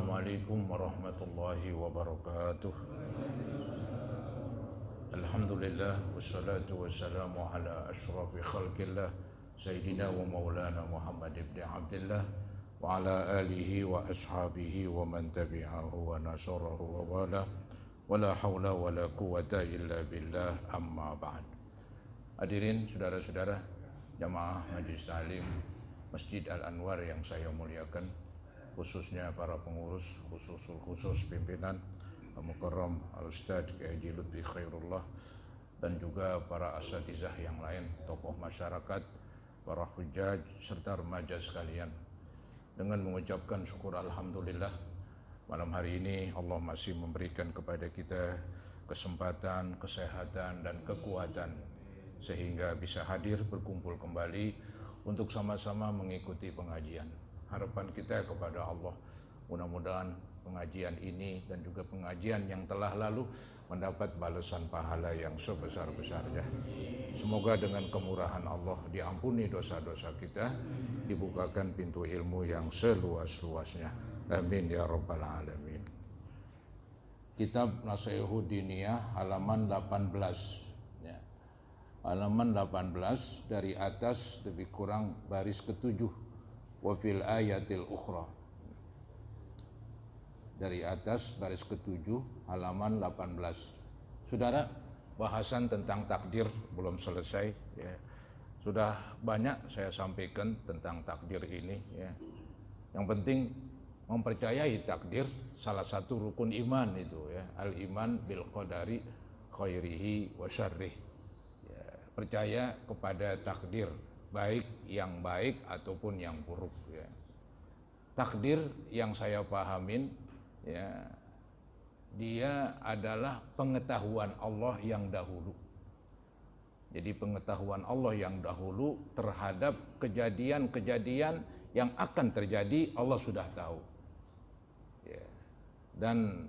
Assalamualaikum warahmatullahi wabarakatuh. Alhamdulillah wassalatu wassalamu ala asyrafil khalqillah Sayyidina wa maulana Muhammad ibn Abdullah wa ala alihi wa ashabihi wa man tabi'ahu wa nasarahu wa wala wa la hawla wa la quwata illa billah, amma ba'd. Hadirin saudara-saudara jamaah Majelis Ta'lim Masjid Al-Anwar yang saya muliakan, khususnya para pengurus, khusus pimpinan Mukarram Al-Ustadz Kiai Haji Lutfi Khairullah, dan juga para asatizah yang lain, tokoh masyarakat, para hujjaj serta remaja sekalian. Dengan mengucapkan syukur alhamdulillah, malam hari ini Allah masih memberikan kepada kita kesempatan, kesehatan dan kekuatan sehingga bisa hadir berkumpul kembali untuk sama-sama mengikuti pengajian. Harapan kita kepada Allah, mudah-mudahan pengajian ini dan juga pengajian yang telah lalu mendapat balasan pahala yang sebesar-besarnya. Semoga dengan kemurahan Allah diampuni dosa-dosa kita, dibukakan pintu ilmu yang seluas-luasnya. Amin ya rabbal alamin. Kitab Nasihatul Diniyah halaman 18 ya. Halaman 18 dari atas lebih kurang baris ke-7. Wa fil ayatil ukhra, dari atas baris ke-7 halaman 18. Saudara, bahasan tentang takdir belum selesai ya. Sudah banyak saya sampaikan tentang takdir ini ya. Yang penting mempercayai takdir, salah satu rukun iman itu ya, al-iman bil qadari khairihi wa syarrih ya, percaya kepada takdir, baik yang baik ataupun yang buruk ya. Takdir yang saya pahamin ya, dia adalah pengetahuan Allah yang dahulu. Jadi pengetahuan Allah yang dahulu terhadap kejadian-kejadian yang akan terjadi Allah sudah tahu ya. Dan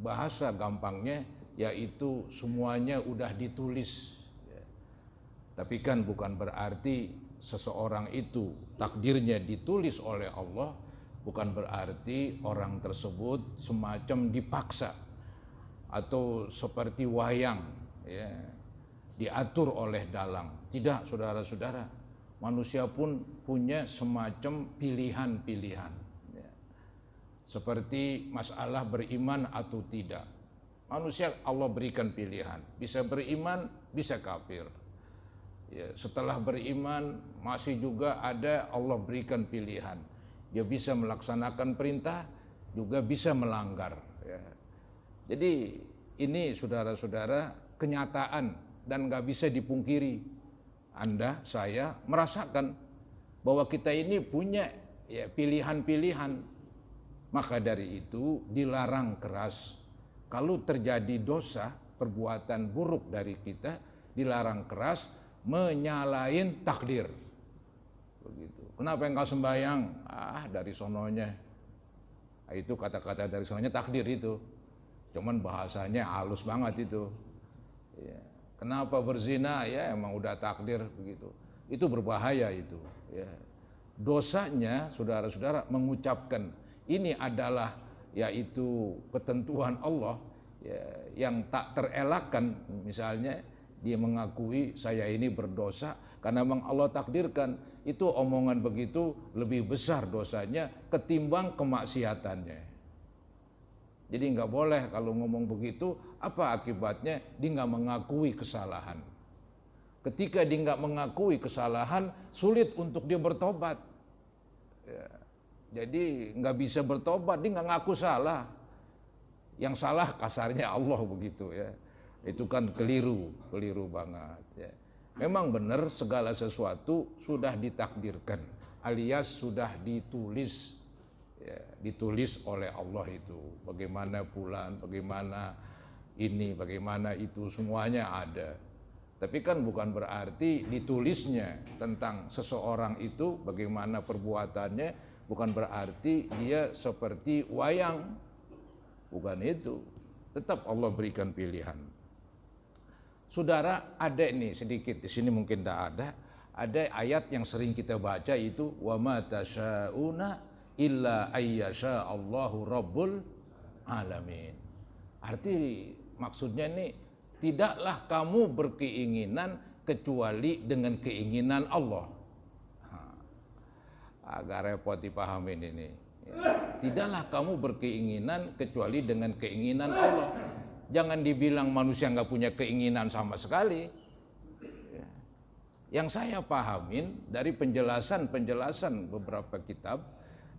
bahasa gampangnya yaitu semuanya udah ditulis. Tapi kan bukan berarti seseorang itu takdirnya ditulis oleh Allah, bukan berarti orang tersebut semacam dipaksa atau seperti wayang ya, diatur oleh dalang. Tidak, saudara-saudara, manusia pun punya semacam pilihan-pilihan ya. Seperti masalah beriman atau tidak, manusia Allah berikan pilihan, bisa beriman, bisa kafir ya. Setelah beriman masih juga ada Allah berikan pilihan, dia bisa melaksanakan perintah, juga bisa melanggar ya. Jadi ini saudara-saudara kenyataan dan gak bisa dipungkiri. Anda, saya merasakan bahwa kita ini punya ya pilihan-pilihan. Maka dari itu dilarang keras kalau terjadi dosa, perbuatan buruk dari kita, dilarang keras menyalahin takdir. Begitu. Kenapa engkau sembahyang? Dari sononya. Itu kata-kata dari sononya takdir itu. Cuman bahasanya halus banget itu. Ya. Kenapa berzina? Ya emang udah takdir begitu. Itu berbahaya itu. Ya. Dosanya saudara-saudara mengucapkan ini adalah yaitu ketentuan Allah ya, yang tak terelakkan. Misalnya dia mengakui saya ini berdosa karena memang Allah takdirkan, itu omongan begitu lebih besar dosanya ketimbang kemaksiatannya. Jadi nggak boleh kalau ngomong begitu, apa akibatnya? Dia nggak mengakui kesalahan. Ketika dia nggak mengakui kesalahan, sulit untuk dia bertobat. Ya. Jadi nggak bisa bertobat, dia nggak ngaku salah. Yang salah kasarnya Allah begitu ya. Itu kan keliru banget ya. Memang benar segala sesuatu sudah ditakdirkan alias sudah ditulis ya, ditulis oleh Allah itu. Bagaimana bulan, bagaimana ini, bagaimana itu, semuanya ada. Tapi kan bukan berarti ditulisnya tentang seseorang itu bagaimana perbuatannya, bukan berarti dia seperti wayang. Bukan itu. Tetap Allah berikan pilihan. Saudara, ada nih sedikit di sini mungkin tidak ada ayat yang sering kita baca itu wa ma tasyauna illa ayyasha Allahu rabbul alamin. Arti maksudnya ini, tidaklah kamu berkeinginan kecuali dengan keinginan Allah. Agak repot dipahamin ini. Tidaklah kamu berkeinginan kecuali dengan keinginan Allah. Jangan dibilang manusia nggak punya keinginan sama sekali. Yang saya pahamin dari penjelasan beberapa kitab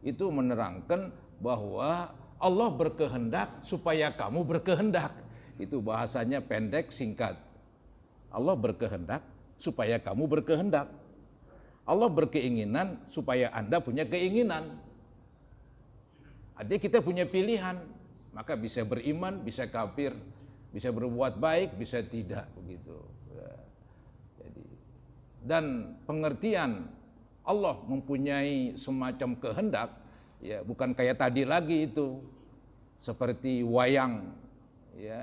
itu menerangkan bahwa Allah berkehendak supaya kamu berkehendak. Itu bahasanya pendek singkat. Allah berkehendak supaya kamu berkehendak. Allah berkeinginan supaya Anda punya keinginan. Artinya kita punya pilihan, maka bisa beriman, bisa kafir, bisa berbuat baik, bisa tidak, begitu. Jadi, dan pengertian Allah mempunyai semacam kehendak, ya bukan kayak tadi lagi itu, seperti wayang, ya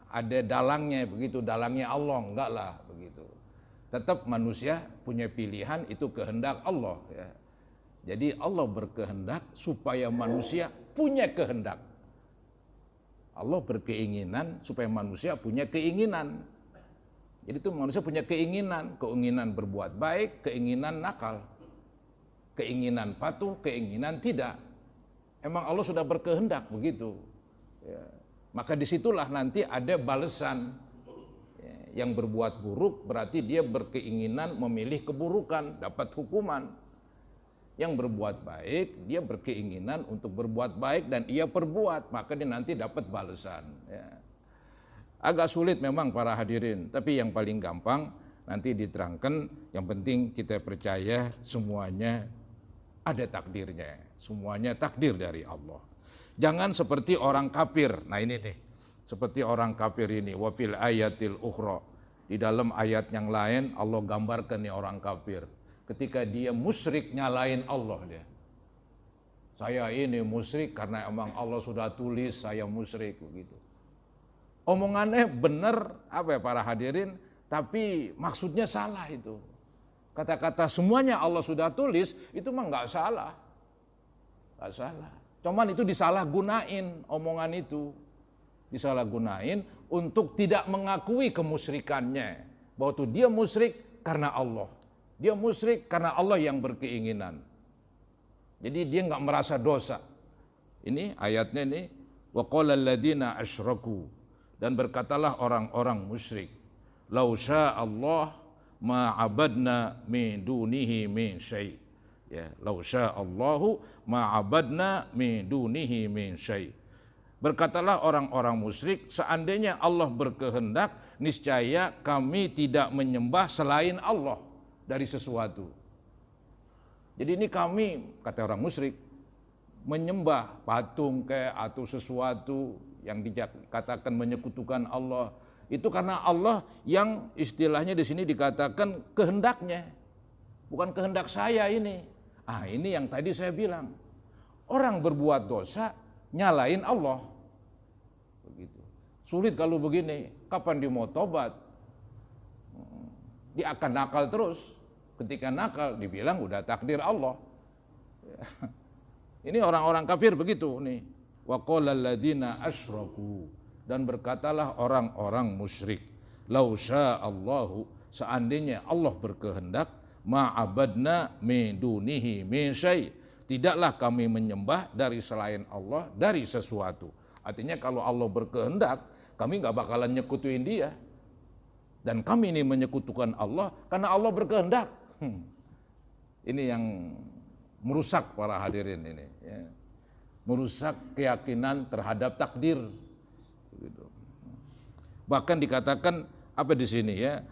ada dalangnya, begitu, dalangnya Allah, enggak lah, begitu. Tetap manusia punya pilihan, itu kehendak Allah, ya. Jadi Allah berkehendak supaya manusia punya kehendak. Allah berkeinginan supaya manusia punya keinginan. Jadi itu manusia punya keinginan berbuat baik, keinginan nakal, keinginan patuh, keinginan tidak. Emang Allah sudah berkehendak begitu. Ya. Maka disitulah nanti ada balasan. Ya, yang berbuat buruk berarti dia berkeinginan memilih keburukan, dapat hukuman. Yang berbuat baik, dia berkeinginan untuk berbuat baik dan ia perbuat, maka dia nanti dapat balasan. Ya. Agak sulit memang para hadirin, tapi yang paling gampang nanti diterangkan. Yang penting kita percaya semuanya ada takdirnya, semuanya takdir dari Allah. Jangan seperti orang kafir. Nah ini nih, seperti orang kafir ini. Wa fil ayatil ukhra, di dalam ayat yang lain Allah gambarkan nih orang kafir. Ketika dia musyrik nyalain Allah dia. Saya ini musyrik karena emang Allah sudah tulis saya musyrik begitu. Omongannya benar apa ya para hadirin, tapi maksudnya salah itu. Kata-kata semuanya Allah sudah tulis itu mah nggak salah. Nggak salah. Cuman itu disalahgunain omongan itu. Disalahgunain untuk tidak mengakui kemusyrikannya. Bahwa itu dia musyrik karena Allah. Dia musyrik karena Allah yang berkeinginan. Jadi dia nggak merasa dosa. Ini ayatnya nih, wa qala alladziina asyraku, dan berkatalah orang-orang musyrik, lau syaa Allah ma abadna min dunihi min syai'. Ya, lau syaa Allahu ma abadna min dunihi min syai'. Berkatalah orang-orang musyrik, seandainya Allah berkehendak, niscaya kami tidak menyembah selain Allah dari sesuatu. Jadi ini kami, kata orang musyrik, menyembah patung kayak atau sesuatu yang dikatakan menyekutukan Allah. Itu karena Allah yang istilahnya di sini dikatakan kehendaknya. Bukan kehendak saya ini. Ah, ini yang tadi saya bilang. Orang berbuat dosa nyalain Allah. Begitu. Sulit kalau begini. Kapan dia mau tobat? Dia akan nakal terus. Ketika nakal dibilang udah takdir Allah. Ini orang-orang kafir begitu nih. Wa qala alladziina asyraku, dan berkatalah orang-orang musyrik, lau syaa Allahu, seandainya Allah berkehendak, ma abadna min dunihi min syai', tidaklah kami menyembah dari selain Allah dari sesuatu. Artinya kalau Allah berkehendak, kami nggak bakalan nyekutuin dia. Dan kami ini menyekutukan Allah karena Allah berkehendak. Ini yang merusak para hadirin ini, ya. Merusak keyakinan terhadap takdir. Gitu. Bahkan dikatakan apa di sini ya?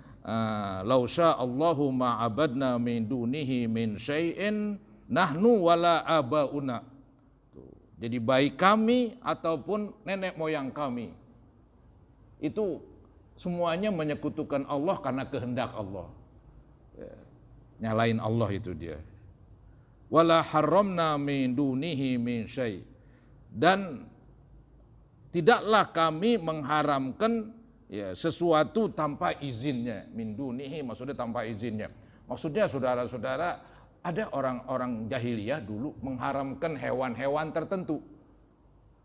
Lau syaa Allahu ma abadna min dunihi min syai'in nahnu wala abauna. Jadi baik kami ataupun nenek moyang kami itu semuanya menyekutukan Allah karena kehendak Allah. Ya. Nyalain Allah itu dia. Wala haramna min dunihi min syai', dan tidaklah kami mengharamkan ya sesuatu tanpa izinnya. Min dunihi maksudnya tanpa izinnya. Maksudnya saudara-saudara, ada orang-orang jahiliyah dulu mengharamkan hewan-hewan tertentu.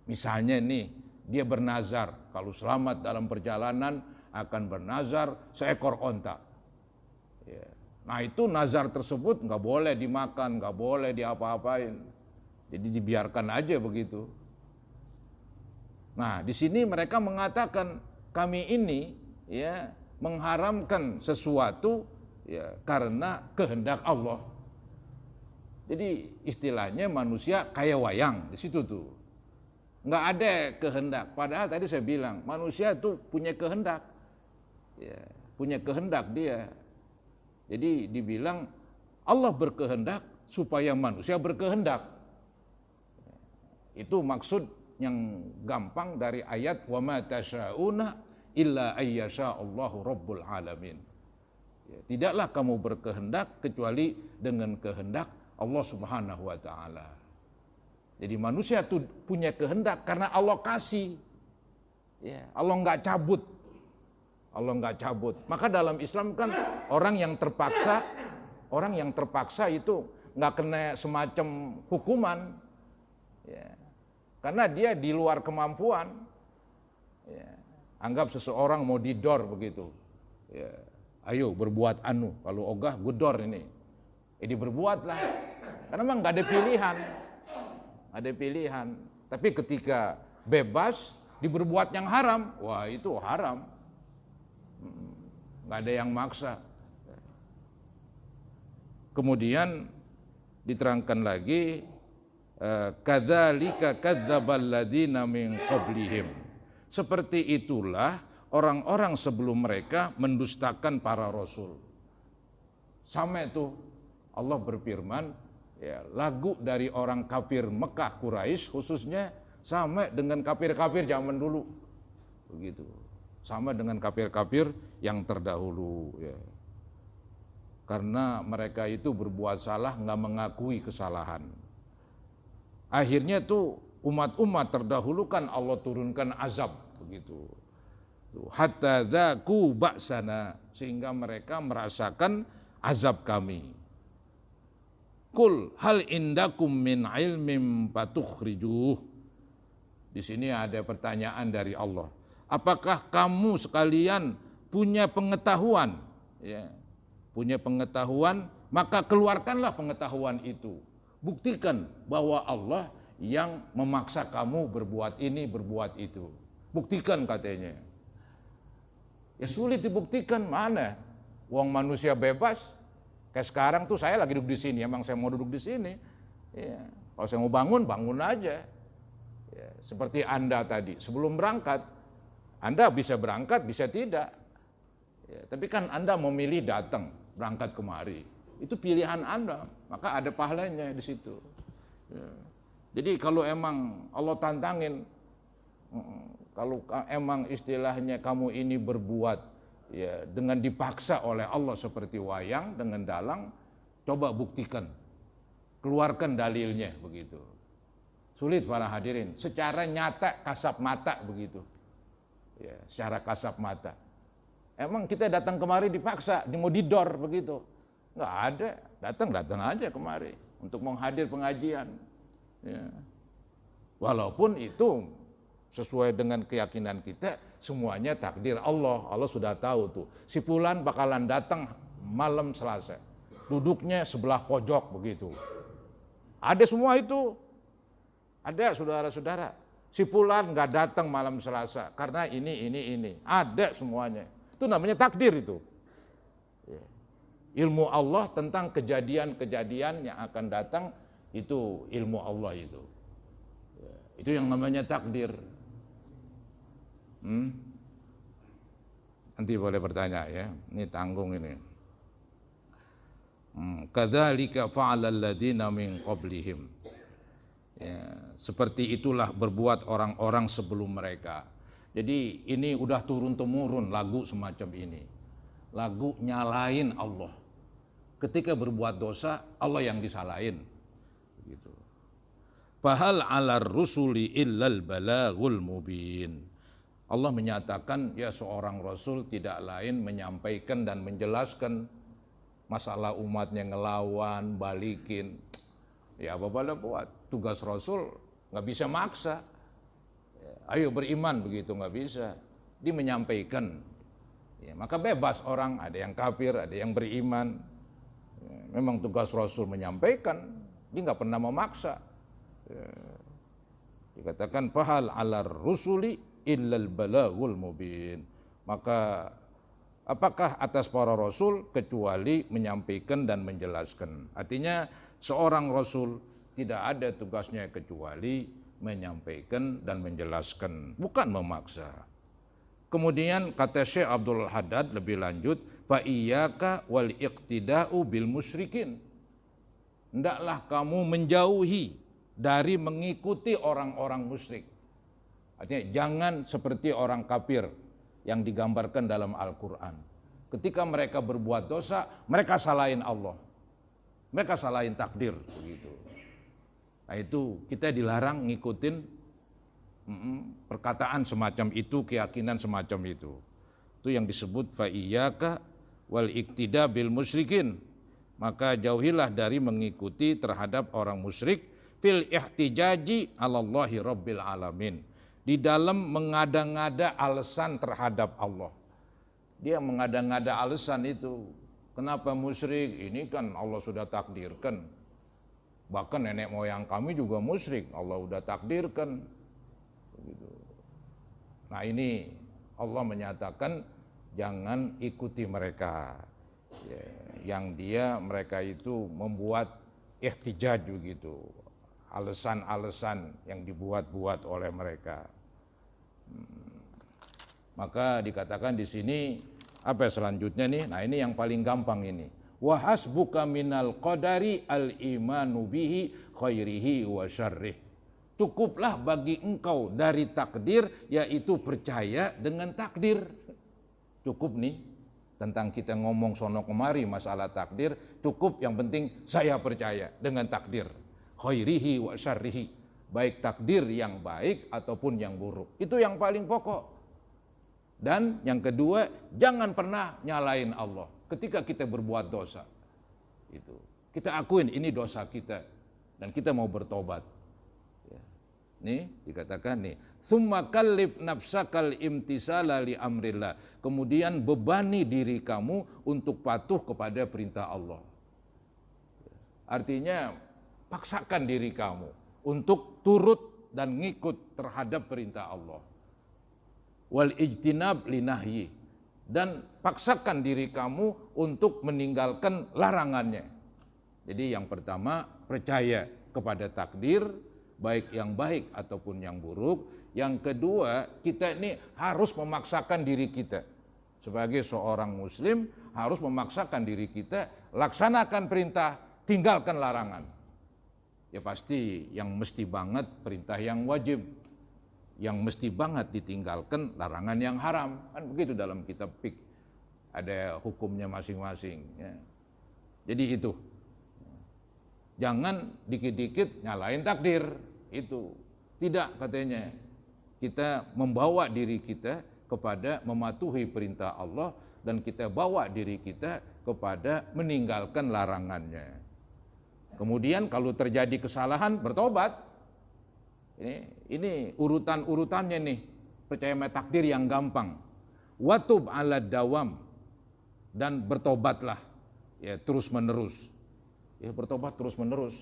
Misalnya nih, dia bernazar kalau selamat dalam perjalanan akan bernazar seekor onta. Ya. Nah itu nazar tersebut nggak boleh dimakan, nggak boleh diapa-apain. Jadi dibiarkan aja begitu. Nah di sini mereka mengatakan kami ini ya mengharamkan sesuatu ya karena kehendak Allah. Jadi istilahnya manusia kayak wayang di situ tuh. Nggak ada kehendak. Padahal tadi saya bilang manusia tuh punya kehendak. Ya, punya kehendak dia. Jadi dibilang Allah berkehendak supaya manusia berkehendak. Itu maksud yang gampang dari ayat wa ma tasyauna illa ayyasha Allahu rabbul alamin. Ya, tidaklah kamu berkehendak kecuali dengan kehendak Allah Subhanahu wa taala. Jadi manusia itu punya kehendak karena Allah kasih. Ya, Allah nggak cabut. Allah nggak cabut. Maka dalam Islam kan orang yang terpaksa itu nggak kena semacam hukuman. Ya, karena dia di luar kemampuan. Ya, anggap seseorang mau didor begitu. Ya, ayo berbuat anu, kalau ogah gedor ini. Jadi berbuatlah. Karena memang nggak ada pilihan. Ada pilihan. Tapi ketika bebas diberbuat yang haram, wah itu haram. Nggak ada yang maksa. Kemudian diterangkan lagi, kadzalika kadzdzabal ladzina min qablihim. Seperti itulah orang-orang sebelum mereka mendustakan para rasul. Sama itu Allah berfirman, ya, lagu dari orang kafir Mekah Quraisy khususnya sama dengan kafir-kafir zaman dulu. Begitu. Sama dengan kafir-kafir yang terdahulu. Ya. Karena mereka itu berbuat salah, nggak mengakui kesalahan. Akhirnya tuh umat-umat terdahulu kan Allah turunkan azab. Begitu. Hatta dzaku ba'sana, sehingga mereka merasakan azab kami. Kul hal indakum min ilmin fatukhrijuh. Di sini ada pertanyaan dari Allah. Apakah kamu sekalian punya pengetahuan? Ya, punya pengetahuan, maka keluarkanlah pengetahuan itu. Buktikan bahwa Allah yang memaksa kamu berbuat ini, berbuat itu. Buktikan katanya. Ya sulit dibuktikan, mana? Wong manusia bebas. Kayak sekarang tuh saya lagi duduk di sini, emang saya mau duduk di sini. Ya, kalau saya mau bangun, bangun aja. Ya, seperti Anda tadi, sebelum berangkat, Anda bisa berangkat, bisa tidak. Ya, tapi kan Anda memilih datang, berangkat kemari. Itu pilihan Anda, maka ada pahalanya di situ. Ya. Jadi kalau emang Allah tantangin, kalau emang istilahnya kamu ini berbuat ya dengan dipaksa oleh Allah seperti wayang dengan dalang, coba buktikan, keluarkan dalilnya begitu. Sulit para hadirin, secara nyata kasat mata begitu. Ya, secara kasat mata. Emang kita datang kemari dipaksa, mau didor begitu? Nggak ada, datang aja kemari untuk menghadir pengajian. Ya. Walaupun itu sesuai dengan keyakinan kita, semuanya takdir Allah. Allah sudah tahu tuh, si fulan bakalan datang malam Selasa. Duduknya sebelah pojok begitu. Ada semua itu. Ada saudara-saudara. Si fulan nggak datang malam Selasa karena ini. Ada semuanya. Itu namanya takdir itu. Ilmu Allah tentang kejadian-kejadian yang akan datang, itu ilmu Allah itu. Itu yang namanya takdir. Nanti boleh bertanya ya, ini tanggung ini. Kadzalika fa'alal ladzina min qablihim. Ya, seperti itulah berbuat orang-orang sebelum mereka. Jadi ini udah turun-temurun lagu semacam ini. Lagu nyalain Allah. Ketika berbuat dosa, Allah yang disalahin. Begitu. Fahal 'alar rusuli illal balaghul mubin. Allah menyatakan ya seorang rasul tidak lain menyampaikan dan menjelaskan. masalah umatnya ngelawan, balikin. Ya apa pada buat. Tugas Rasul nggak bisa maksa. Ayo beriman begitu, nggak bisa. Dia menyampaikan. Ya, maka bebas orang, ada yang kafir, ada yang beriman. Ya, memang tugas Rasul menyampaikan, dia nggak pernah memaksa. Ya, dikatakan fahal alar rusuli illal balagul mubin. Maka apakah atas para rasul kecuali menyampaikan dan menjelaskan. Artinya seorang rasul tidak ada tugasnya kecuali menyampaikan dan menjelaskan, bukan memaksa. Kemudian kata Syekh Abdul Haddad lebih lanjut, fa iyyaka wal iqtida'u bil musyrikin. Hendaklah kamu menjauhi dari mengikuti orang-orang musyrik. Artinya jangan seperti orang kafir yang digambarkan dalam Al-Quran. Ketika mereka berbuat dosa, mereka salahin Allah. Mereka salahin takdir. Begitu. Nah itu kita dilarang ngikutin perkataan semacam itu, keyakinan semacam itu. Itu yang disebut fa iyyaka wal iqtida bil musyrikin. Maka jauhilah dari mengikuti terhadap orang musyrik fil ihtijaji 'alallahi rabbil alamin. Di dalam mengada-ngada alasan terhadap Allah. Dia mengada-ngada alasan itu. Kenapa musyrik? Ini kan Allah sudah takdirkan. Bahkan nenek moyang kami juga musyrik, Allah udah takdirkan. Begitu. Nah ini Allah menyatakan jangan ikuti mereka. Ya, yang mereka itu membuat ihtijaj gitu. Alasan-alasan yang dibuat-buat oleh mereka. Maka dikatakan di sini apa selanjutnya nih? Nah ini yang paling gampang ini. Wa hasbuka minal qadari al-imanu bihi khairihi wa syarrih. Cukuplah bagi engkau dari takdir, yaitu percaya dengan takdir. Cukup nih tentang kita ngomong sono kemari masalah takdir, cukup yang penting saya percaya dengan takdir. Khairihi wa syarrihi, baik takdir yang baik ataupun yang buruk. Itu yang paling pokok. Dan yang kedua, jangan pernah nyalain Allah ketika kita berbuat dosa. Itu. Kita akuin ini dosa kita dan kita mau bertobat. Ya. Nih dikatakan nih, "Tsumma kallif nafsakal imtisala li amrillah." Kemudian bebani diri kamu untuk patuh kepada perintah Allah. Artinya paksakan diri kamu untuk turut dan ngikut terhadap perintah Allah. Wal ijtinab linahyi, dan paksakan diri kamu untuk meninggalkan larangannya. Jadi yang pertama percaya kepada takdir, baik yang baik ataupun yang buruk. Yang kedua, kita ini harus memaksakan diri kita sebagai seorang muslim, harus memaksakan diri kita laksanakan perintah, tinggalkan larangan. Ya pasti yang mesti banget perintah yang wajib. Yang mesti banget ditinggalkan larangan yang haram. Kan begitu dalam kitab fiqh. Ada hukumnya masing-masing. Ya. Jadi itu. Jangan dikit-dikit nyalain takdir. Itu. Tidak katanya. Kita membawa diri kita kepada mematuhi perintah Allah. Dan kita bawa diri kita kepada meninggalkan larangannya. Kemudian kalau terjadi kesalahan, bertobat. Ini urutan-urutannya nih, percaya sama takdir yang gampang. Watub ala dawam, dan bertobatlah ya terus menerus. Ya bertobat terus menerus,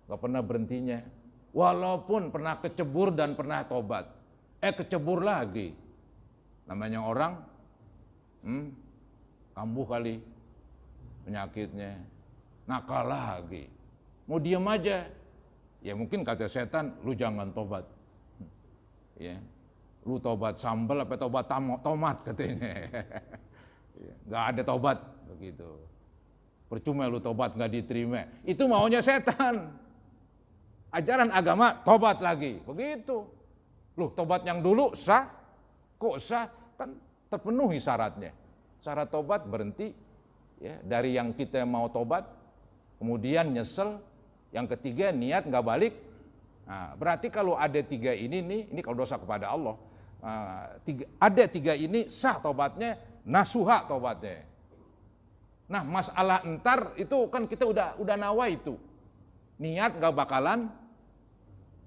nggak pernah berhentinya. Walaupun pernah kecebur dan pernah tobat, kecebur lagi. Namanya orang, kambuh kali penyakitnya, nakal lagi. Mau diem aja. Ya mungkin kata setan, lu jangan tobat. Ya, lu tobat sambal apa tobat tomat katanya. Gak ada tobat begitu. Percuma lu tobat gak diterima. Itu maunya setan. Ajaran agama tobat lagi, begitu. Lu tobat yang dulu sah, kok sah? Kan terpenuhi syaratnya. Syarat tobat berhenti ya dari yang kita mau tobat, kemudian nyesel. Yang ketiga niat nggak balik. Nah, berarti kalau ada tiga ini nih, ini kalau dosa kepada Allah, ada tiga ini sah tobatnya, nasuha tobatnya. Nah, masalah entar itu kan kita udah nawa itu. Niat gak bakalan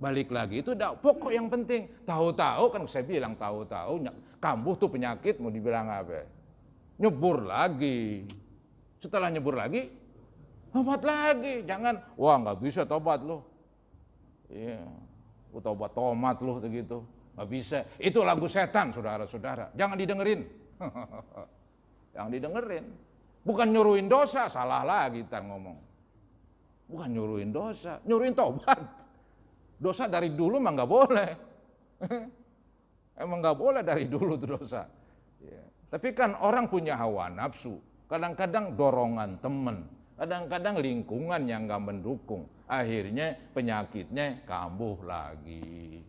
balik lagi. Itu udah pokok yang penting. Tahu-tahu kan saya bilang tahu-tahu kambuh tuh penyakit mau dibilang apa? Nyebur lagi. Setelah nyebur lagi, tobat lagi. Jangan, wah nggak bisa tobat loh. Iya, tobat tomat loh begitu. Nggak bisa. Itu lagu setan, saudara-saudara. Jangan didengerin. Jangan didengerin. Bukan nyuruhin dosa, salah lagi kita ngomong. Bukan nyuruhin dosa, nyuruhin tobat. Dosa dari dulu mah nggak boleh. Emang nggak boleh dari dulu tuh dosa. Ya. Tapi kan orang punya hawa nafsu. Kadang-kadang dorongan temen. Kadang-kadang lingkungan yang nggak mendukung. Akhirnya penyakitnya kambuh lagi.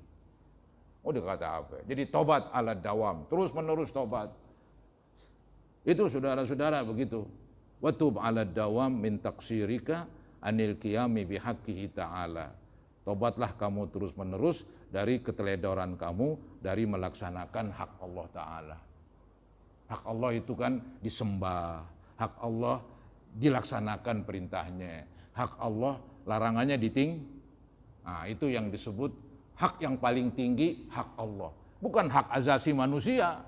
Oh dikata apa? Jadi tobat ala dawam. Terus menerus tobat. Itu saudara-saudara begitu. Watub ala dawam min taksirika anil qiyami bihaqqihi ta'ala. Tobatlah kamu terus-menerus dari keteledoran kamu dari melaksanakan hak Allah Ta'ala. Hak Allah itu kan disembah, hak Allah dilaksanakan perintahnya, hak Allah larangannya Nah, itu yang disebut hak yang paling tinggi, hak Allah. Bukan hak asasi manusia.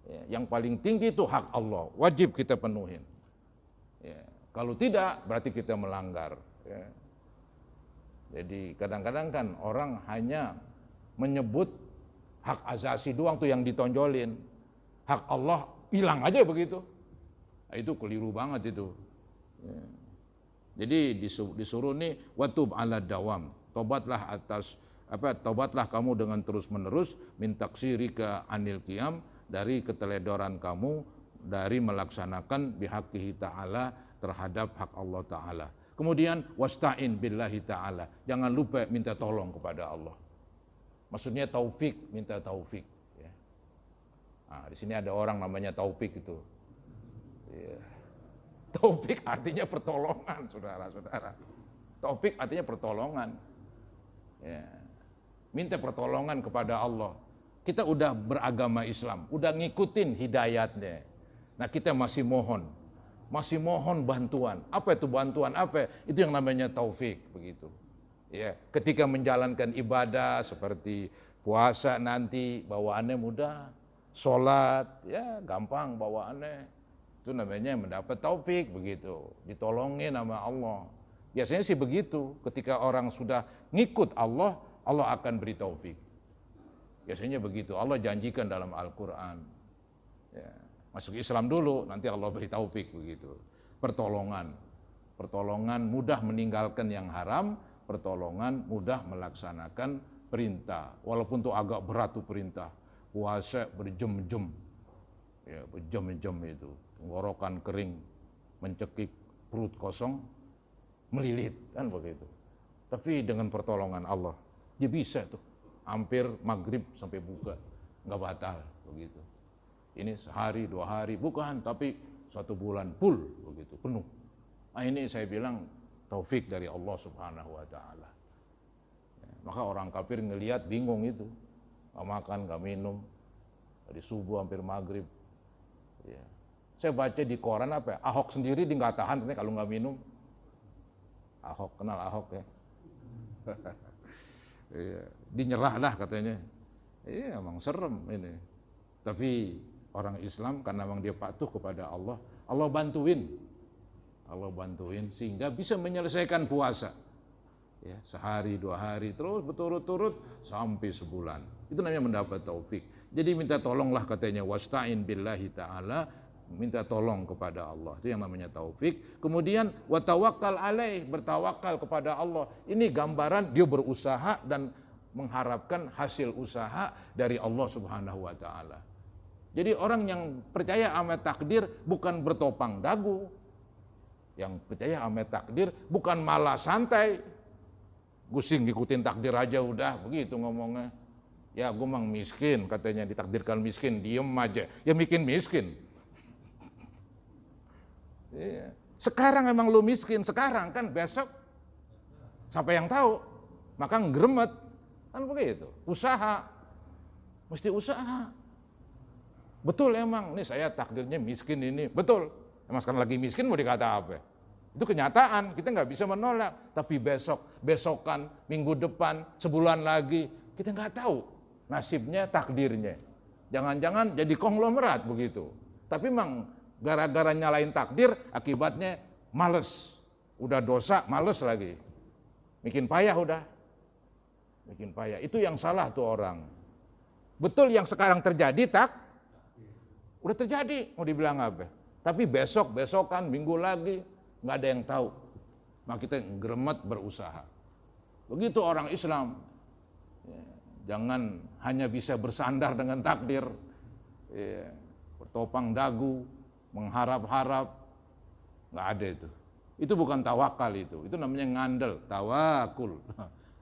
Ya, yang paling tinggi itu hak Allah, wajib kita penuhin. Ya, kalau tidak berarti kita melanggar. Ya. Jadi kadang-kadang kan orang hanya menyebut hak asasi doang tuh yang ditonjolin. Hak Allah hilang aja begitu. Nah, itu keliru banget itu. Ya. Jadi disuruh nih watub ala dawam. Tobatlah tobatlah kamu dengan terus-menerus min taksirika anil qiyam dari keteledoran kamu dari melaksanakan bihaqqihi ta'ala terhadap hak Allah Ta'ala. Kemudian wasta'in billahi ta'ala. Jangan lupa minta tolong kepada Allah. Maksudnya taufik, minta taufik. Ya. Nah, di sini ada orang namanya Taufik itu. Ya. Taufik artinya pertolongan, saudara-saudara. Taufik artinya pertolongan. Ya. Minta pertolongan kepada Allah. Kita udah beragama Islam, udah ngikutin hidayatnya. Nah kita masih mohon bantuan. Apa itu bantuan? Apa? Itu yang namanya taufik begitu. Ya, ketika menjalankan ibadah seperti puasa nanti bawaannya mudah, sholat ya gampang bawaannya. Itu namanya mendapat taufik begitu. Ditolongin sama Allah. Biasanya sih begitu. Ketika orang sudah ngikut Allah, Allah akan beri taufik. Biasanya begitu. Allah janjikan dalam Al-Quran. Ya. Masuk Islam dulu, nanti Allah beri taufik begitu. Pertolongan mudah meninggalkan yang haram, pertolongan mudah melaksanakan perintah. Walaupun tuh agak berat tuh perintah. Puasa berjam-jam, ya berjam-jam itu. Tenggorokan kering, mencekik, perut kosong, melilit kan begitu. Tapi dengan pertolongan Allah, dia bisa tuh. Hampir maghrib sampai buka, nggak batal begitu. Ini sehari, 2 hari, bukan, tapi 1 bulan full begitu, penuh. Nah ini saya bilang taufik dari Allah Subhanahu wa Ta'ala. Ya, maka orang kafir ngelihat bingung itu, nggak makan, nggak minum, dari subuh hampir maghrib. Ya. Saya baca di koran apa? Ahok sendiri dia nggak tahan kalau nggak minum. Ahok, kenal Ahok ya? Iya, dinyerahlah katanya. Iya, emang serem ini. Tapi orang Islam karena memang dia patuh kepada Allah, Allah bantuin sehingga bisa menyelesaikan puasa. Ya, sehari, 2 hari, terus berturut-turut sampai sebulan. Itu namanya mendapat taufik. Jadi minta tolonglah katanya wasta'in billahi ta'ala, minta tolong kepada Allah. Itu yang namanya taufik. Kemudian wa tawakkal alaih, bertawakal kepada Allah. Ini gambaran dia berusaha dan mengharapkan hasil usaha dari Allah Subhanahu wa Ta'ala. Jadi orang yang percaya sama takdir bukan bertopang dagu. Yang percaya sama takdir bukan malah santai. Gusing ngikutin takdir aja udah begitu ngomongnya. Ya gue memang miskin katanya, ditakdirkan miskin, diem aja. Ya bikin miskin. Iya. Sekarang emang lu miskin, sekarang kan besok siapa yang tahu? Maka nggeremet. Kan begitu. Usaha. Mesti usaha. Betul emang, ini saya takdirnya miskin ini. Betul, emang sekarang lagi miskin mau dikata apa? Itu kenyataan, kita nggak bisa menolak. Tapi besok, besokan, minggu depan, sebulan lagi, kita nggak tahu nasibnya, takdirnya. Jangan-jangan jadi konglomerat begitu. Tapi memang gara-gara nyalain takdir, akibatnya males. Udah dosa, males lagi. Bikin payah udah. Bikin payah. Itu yang salah tuh orang. Betul yang sekarang terjadi, udah terjadi, mau dibilang apa? Tapi besok, besokan, minggu lagi, nggak ada yang tahu. Maka kita geremet berusaha. Begitu orang Islam. Ya, jangan hanya bisa bersandar dengan takdir. Ya, bertopang dagu, mengharap-harap. Nggak ada itu. Itu bukan tawakal itu. Itu namanya ngandel, tawakul.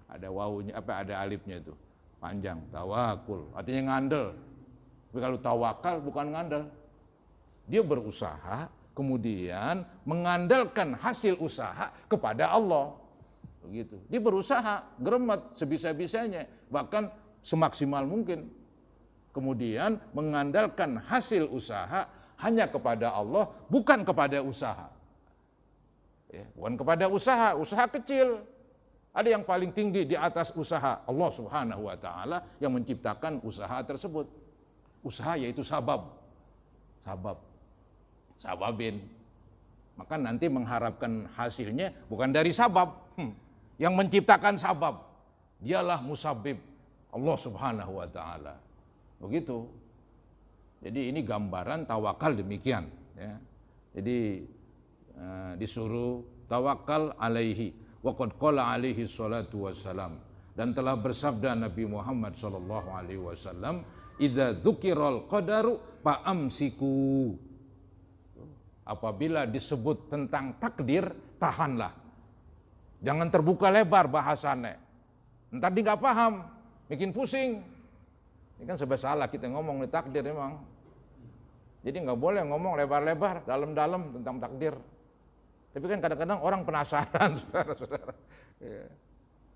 Ada wawunya, ada alifnya itu. Panjang, tawakul. Artinya ngandel. Tapi kalau tawakal bukan ngandel. Dia berusaha, kemudian mengandalkan hasil usaha kepada Allah. Begitu. Dia berusaha, geremet sebisa-bisanya, bahkan semaksimal mungkin. Kemudian mengandalkan hasil usaha hanya kepada Allah, bukan kepada usaha. Ya, bukan kepada usaha, usaha kecil. Ada yang paling tinggi di atas usaha, Allah Subhanahu wa taala yang menciptakan usaha tersebut. Usaha yaitu sabab. Sababin. Maka nanti mengharapkan hasilnya bukan dari sabab. Yang menciptakan sabab, dialah musabib, Allah Subhanahu wa taala. Begitu. Jadi ini gambaran tawakal demikian, ya. Jadi disuruh tawakal alaihi wa qad qala alaihi salatu wassalam, dan telah bersabda Nabi Muhammad sallallahu alaihi wasallam, idza dzukiral qadaru fa'amsiku. Apabila disebut tentang takdir, tahanlah. Jangan terbuka lebar bahasannya. Ntar dia nggak paham, bikin pusing. Ini kan serba salah kita ngomong di takdir memang. Jadi nggak boleh ngomong lebar-lebar, dalam-dalam tentang takdir. Tapi kan kadang-kadang orang penasaran, saudara-saudara. Ya.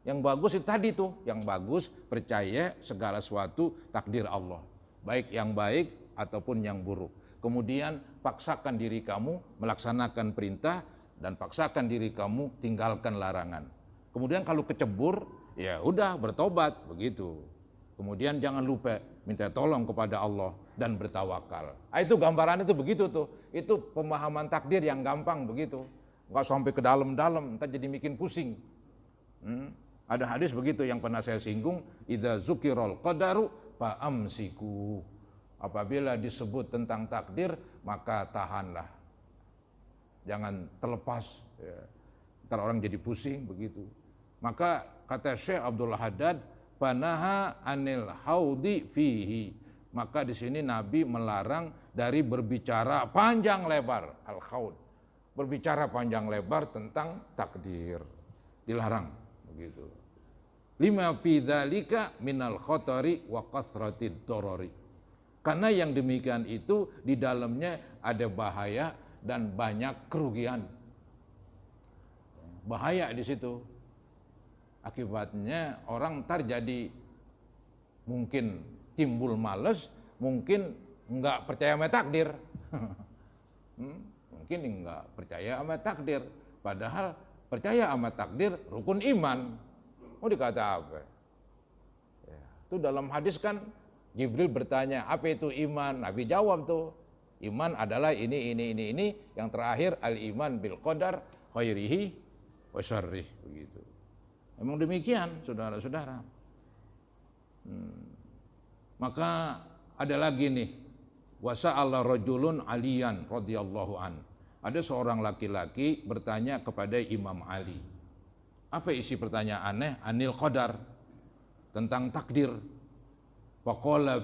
Yang bagus itu tadi tuh, yang bagus percaya segala sesuatu takdir Allah. Baik yang baik ataupun yang buruk. Kemudian paksakan diri kamu melaksanakan perintah dan paksakan diri kamu tinggalkan larangan. Kemudian kalau kecebur, ya udah bertobat begitu. Kemudian jangan lupa minta tolong kepada Allah dan bertawakal. Itu gambaran itu begitu tuh. Itu pemahaman takdir yang gampang begitu. Enggak sampai ke dalam-dalam, entar jadi bikin pusing. Ada hadis begitu yang pernah saya singgung, idza zukiral qadaru fa'amsiku. Apabila disebut tentang takdir, maka tahanlah. Jangan terlepas. Ya. Ntar orang jadi pusing begitu. Maka kata Syekh Abdul Haddad, panaha anil haudi fihi. Maka di sini Nabi melarang dari berbicara panjang lebar, al-haud. Berbicara panjang lebar tentang takdir. Dilarang begitu. Lima fi dzalika minal khatari wa kathratid darari. Karena yang demikian itu di dalamnya ada bahaya dan banyak kerugian. Bahaya di situ. Akibatnya orang ntar jadi mungkin timbul males, mungkin enggak percaya sama takdir. Mungkin enggak percaya sama takdir. Padahal percaya sama takdir rukun iman. Mau dikata apa? Ya, itu dalam hadis kan Jibril bertanya, apa itu iman? Nabi jawab tuh, iman adalah ini. Yang terakhir al-iman bil qadar khairihi wa syarrih, begitu. Memang demikian, saudara-saudara. Maka ada lagi nih, wasa'ala rajulun aliyan radhiyallahu an. Ada seorang laki-laki bertanya kepada Imam Ali. Apa isi pertanyaannya? Anil qadar, tentang takdir. Faqala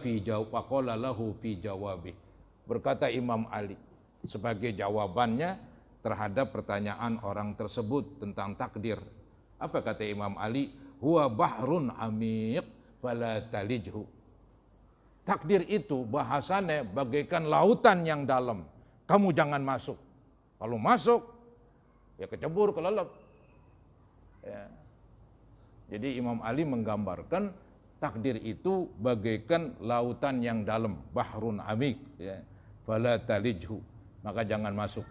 lahu fi jawabih. Berkata Imam Ali sebagai jawabannya terhadap pertanyaan orang tersebut tentang takdir. Apa kata Imam Ali? Huwa bahrun amiq fala talijhu. Takdir itu bahasannya bagaikan lautan yang dalam. Kamu jangan masuk. Kalau masuk, ya kecebur, kelelep. Ya. Jadi Imam Ali menggambarkan takdir itu bagaikan lautan yang dalam, bahrun amik, ya. Fala talijhu, maka jangan masuk.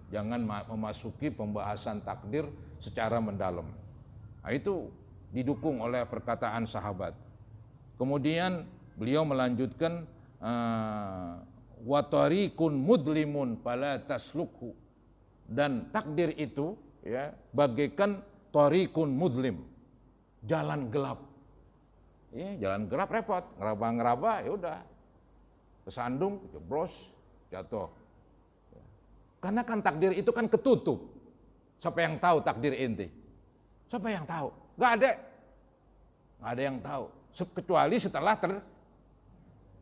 Jangan memasuki pembahasan takdir secara mendalam. Nah, itu didukung oleh perkataan sahabat. Kemudian beliau melanjutkan wa tariqun mudlimun fala taslukhu, dan takdir itu ya bagaikan tariqun mudlim, jalan gelap. Ya, jalan gelap repot, ngeraba-ngeraba ya udah kesandung, jeblos, jatuh. Karena kan takdir itu kan ketutup. Siapa yang tahu takdir ente? Siapa yang tahu? Gak ada. Gak ada yang tahu. Kecuali setelah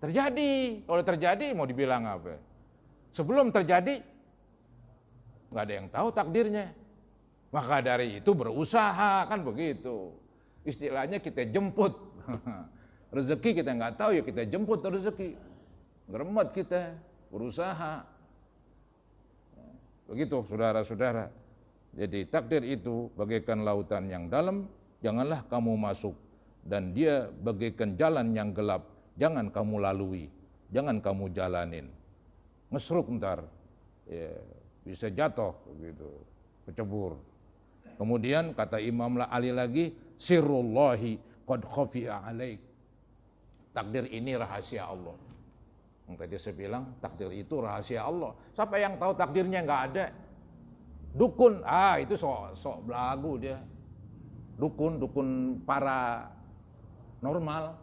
terjadi. Kalau terjadi mau dibilang apa? Sebelum terjadi, gak ada yang tahu takdirnya. Maka dari itu berusaha, kan begitu. Istilahnya kita jemput. Rezeki kita nggak tahu, ya kita jemput rezeki. Ngeremet kita, berusaha. Begitu saudara-saudara. Jadi takdir itu bagaikan lautan yang dalam, janganlah kamu masuk. Dan dia bagaikan jalan yang gelap, jangan kamu lalui, jangan kamu jalanin. Ngesruk ntar, ya, bisa jatuh begitu, kecebur. Kemudian kata Imam Ali lagi, sirrullahi qad khafi'a alaik. Takdir ini rahasia Allah. Yang tadi saya bilang takdir itu rahasia Allah. Siapa yang tahu takdirnya? Nggak ada. Dukun, itu sok belagu dia. Dukun para normal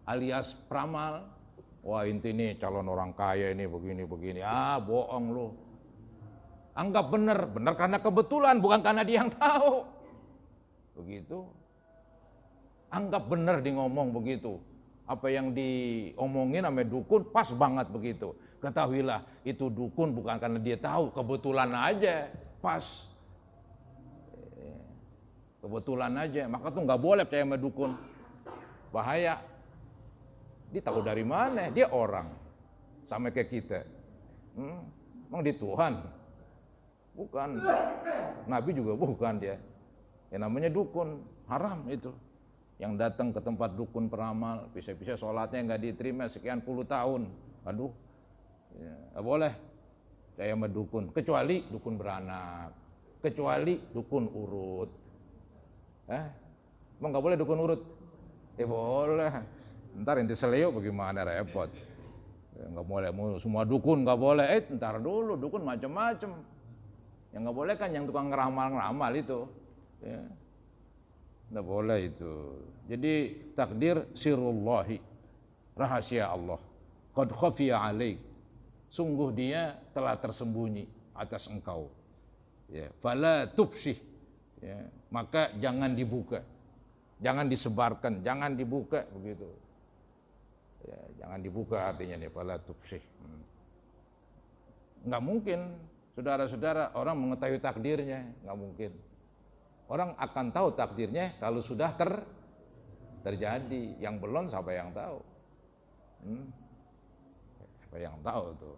alias pramal. Wah, inti nih calon orang kaya ini begini. Bohong lu. Anggap benar karena kebetulan, bukan karena dia yang tahu. Begitu. Anggap benar di ngomong begitu. Apa yang diomongin sama dukun pas banget begitu. Ketahuilah itu dukun bukan karena dia tahu, kebetulan aja pas. Kebetulan aja, maka tuh nggak boleh percaya sama dukun. Bahaya. Dia tahu dari mana? Dia orang. Sama kayak kita. Emang dia Tuhan? Bukan. Nabi juga bukan dia. Yang namanya dukun, haram itu. Yang datang ke tempat dukun peramal, bisa-bisa sholatnya nggak diterima sekian puluh tahun. Aduh, ya, nggak boleh. Saya sama dukun, kecuali dukun beranak, kecuali dukun urut. Emang nggak boleh dukun urut? Boleh. Ntar inti seleo bagaimana, repot. Nggak boleh, semua dukun nggak boleh. Ntar dulu, dukun macam-macam. Yang nggak boleh kan yang tukang ngeramal-ngeramal itu. Ya. Nggak boleh itu. Jadi takdir sirrullahi, rahasia Allah. Qad khafiya alaik, sungguh dia telah tersembunyi atas engkau. Ya, fala tubsih, ya, maka jangan dibuka, jangan disebarkan, jangan dibuka begitu. Ya, jangan dibuka artinya nih, fala tubsih. Nggak mungkin, saudara-saudara, orang mengetahui takdirnya, nggak mungkin. Orang akan tahu takdirnya kalau sudah terjadi. Yang belum siapa yang tahu? Siapa yang tahu tuh?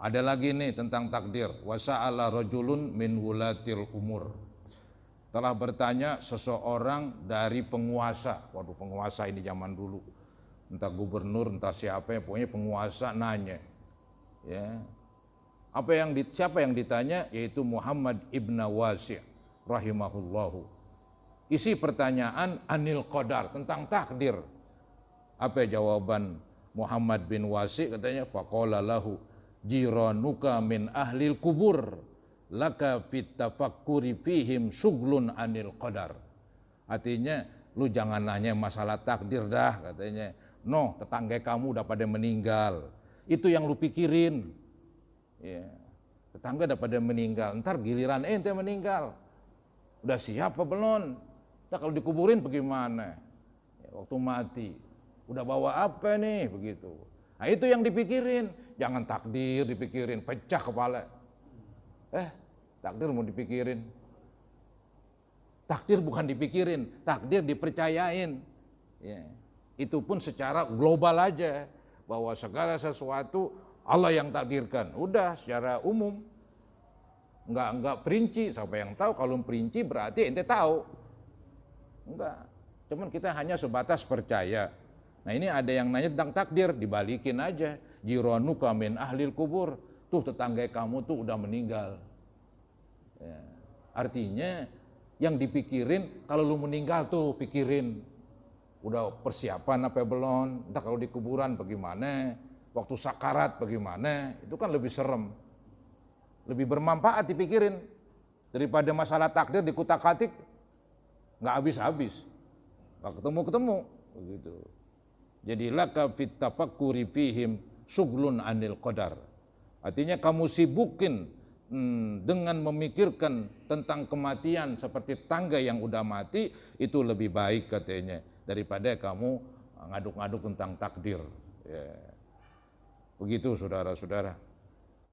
Ada lagi nih tentang takdir. Wasa'ala rajulun min wulatil umur. Telah bertanya seseorang dari penguasa. Waduh, penguasa ini zaman dulu. Entah gubernur, entah siapa ya, pokoknya penguasa nanya. Ya. Siapa yang ditanya? Yaitu Muhammad ibn Wasi' rahimahullahu. Isi pertanyaan anil qadar, tentang takdir. Apa jawaban Muhammad bin Wasi'? Katanya faqala lahu jiranuka min ahlil kubur laka fit tafakkuri fihim syughlun anil qadar. Artinya lu jangan nanya masalah takdir dah, katanya. No, tetangga kamu udah pada meninggal. Itu yang lu pikirin. Ya. Tetangga udah pada meninggal, ntar giliran ente meninggal. Udah siap apa belum? Nah, kalau dikuburin bagaimana? Ya, waktu mati, udah bawa apa nih? Begitu. Nah, itu yang dipikirin. Jangan takdir dipikirin, pecah kepala. Takdir mau dipikirin. Takdir bukan dipikirin, takdir dipercayain. Ya. Itu pun secara global aja, bahwa segala sesuatu Allah yang takdirkan. Udah secara umum. Enggak perinci, siapa yang tahu? Kalau perinci berarti ente tahu. Enggak. Cuman kita hanya sebatas percaya. Nah ini ada yang nanya tentang takdir, dibalikin aja. Jironuka min ahlil kubur. Tuh tetangga kamu tuh udah meninggal. Ya. Artinya yang dipikirin kalau lu meninggal tuh pikirin. Udah persiapan apa belum, entah kalau di kuburan bagaimana, waktu sakarat bagaimana, itu kan lebih serem. Lebih bermanfaat dipikirin daripada masalah takdir dikutak-katik, nggak habis-habis, nggak ketemu-ketemu, begitu. Jadilah fit tafakkuri fihim suglun anil qadar. Artinya kamu sibukin dengan memikirkan tentang kematian seperti tangga yang udah mati, itu lebih baik katanya daripada kamu ngaduk-ngaduk tentang takdir. Ya. Begitu saudara-saudara.